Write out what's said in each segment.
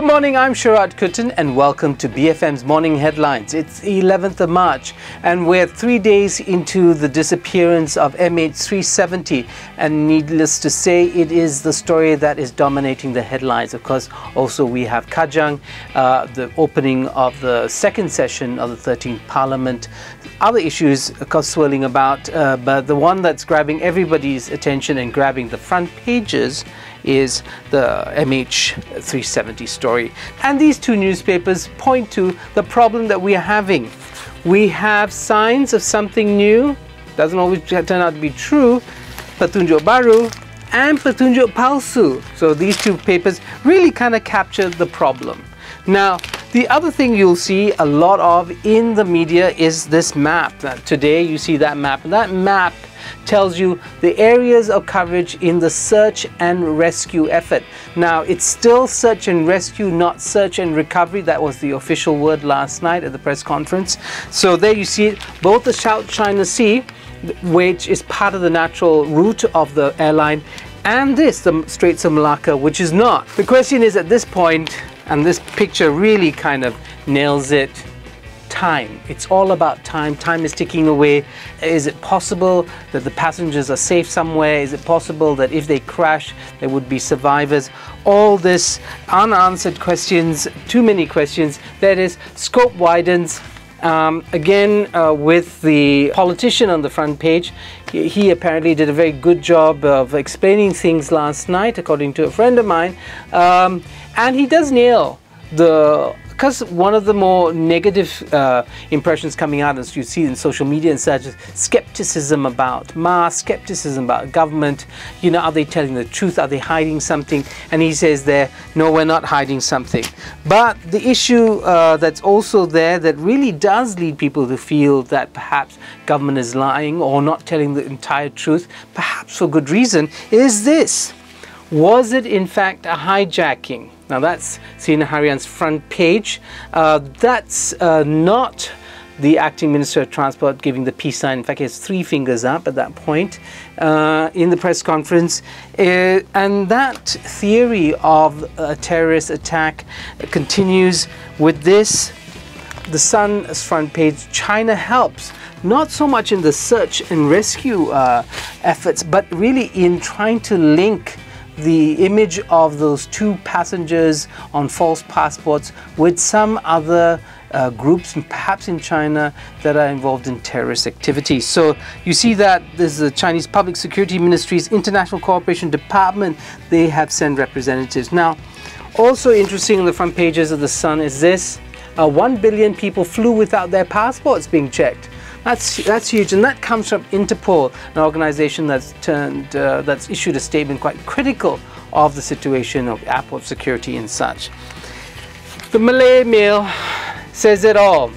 Good morning, I'm Sharaad Kuttan and welcome to BFM's Morning Headlines. It's 11th of March and we're 3 days into the disappearance of MH370, and needless to say, it is the story that is dominating the headlines. Of course, also we have Kajang, the opening of the second session of the 13th Parliament. Other issues, of course, swirling about, but the one that's grabbing everybody's attention and grabbing the front pages is the MH370 story. And these two newspapers point to the problem that we are having. We have signs of something new, doesn't always turn out to be true, petunjuk baru and petunjuk palsu. So these two papers really kind of capture the problem. Now, the other thing you'll see a lot of in the media is this map. Today you see that map, and that map tells you the areas of coverage in the search and rescue effort. Now, it's still search and rescue, not search and recovery. That was the official word last night at the press conference. So there you see it, both the South China Sea, which is part of the natural route of the airline, and this, the Straits of Malacca, which is not. The question is, at this point, and this picture really kind of nails it, time. It's all about time. Time is ticking away. Is it possible that the passengers are safe somewhere? Is it possible that if they crash, there would be survivors? All this unanswered questions, too many questions. That is, scope widens. Again, with the politician on the front page, he apparently did a very good job of explaining things last night, according to a friend of mine. And he does nail because one of the more negative impressions coming out, as you see in social media and such, is skepticism about masks, skepticism about government. You know, are they telling the truth? Are they hiding something? And he says there, no, we're not hiding something. But the issue that's also there that really does lead people to feel that perhaps government is lying or not telling the entire truth, perhaps for good reason, is this. Was it in fact a hijacking? Now that's Sina Harian's front page. That's not the acting Minister of Transport giving the peace sign. In fact, he has three fingers up at that point in the press conference. And that theory of a terrorist attack continues with this. The Sun's front page, China helps. Not so much in the search and rescue efforts, but really in trying to link the image of those two passengers on false passports with some other groups, perhaps in China, that are involved in terrorist activities. So you see that there's the Chinese Public Security Ministry's International Cooperation Department. They have sent representatives. Now, also interesting on the front pages of the Sun is this: 1 billion people flew without their passports being checked. That's huge, and that comes from Interpol, an organization that's issued a statement quite critical of the situation of airport security and such. The Malay Mail says it all.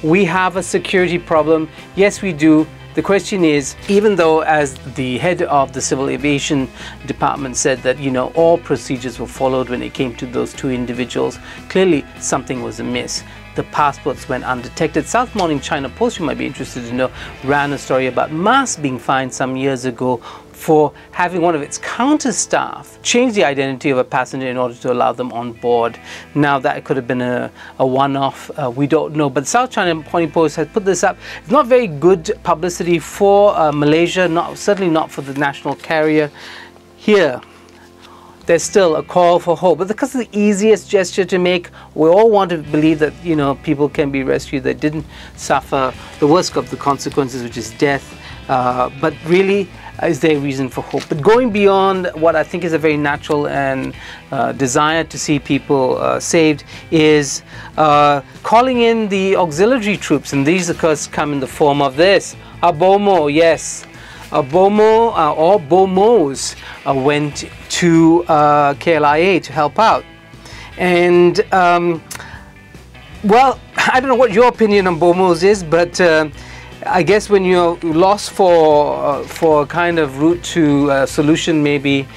We have a security problem. Yes, we do. The question is, even though as the head of the Civil Aviation Department said that, you know, all procedures were followed when it came to those two individuals, clearly something was amiss. The passports went undetected. South Morning China Post, you might be interested to know, ran a story about MAS being fined some years ago for having one of its counter staff change the identity of a passenger in order to allow them on board. Now that could have been a one-off, we don't know. But South China Morning Post has put this up. It's not very good publicity for Malaysia, certainly not for the national carrier. Here, there's still a call for hope, but because of the easiest gesture to make, we all want to believe that, you know, people can be rescued that didn't suffer the worst of the consequences, which is death. But really, is there a reason for hope? But going beyond what I think is a very natural and desire to see people saved is calling in the auxiliary troops, and these of course come in the form of this, a bomoh, yes. A bomoh or Bomohs went to KLIA to help out. And well, I don't know what your opinion on Bomohs is, but I guess when you're lost for a kind of route to solution, maybe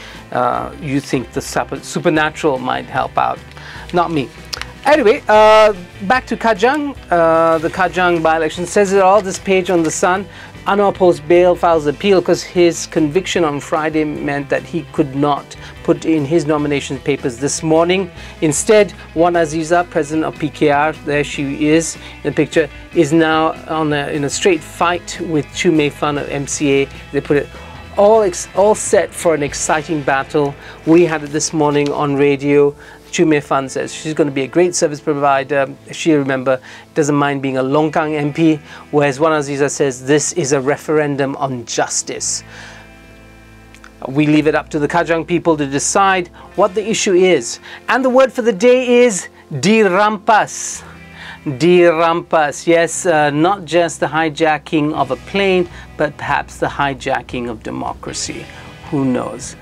you think the supernatural might help out. Not me. Anyway, back to Kajang. The Kajang by-election says it all. This page on the Sun, unopposed bail, files appeal because his conviction on Friday meant that he could not put in his nomination papers this morning. Instead, Wan Azizah, president of PKR, there she is in the picture, is now in a straight fight with Chume Fan of MCA. They put it all set for an exciting battle. We had it this morning on radio. Chume Fan says she's going to be a great service provider. She, remember, doesn't mind being a Longkang MP, whereas Wan Azizah says this is a referendum on justice. We leave it up to the Kajang people to decide what the issue is. And the word for the day is dirampas. Dirampas, yes, not just the hijacking of a plane, but perhaps the hijacking of democracy. Who knows?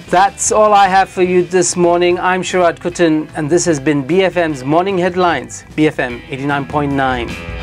That's all I have for you this morning. I'm Sharaad Kuttan, and this has been BFM's Morning Headlines, BFM 89.9.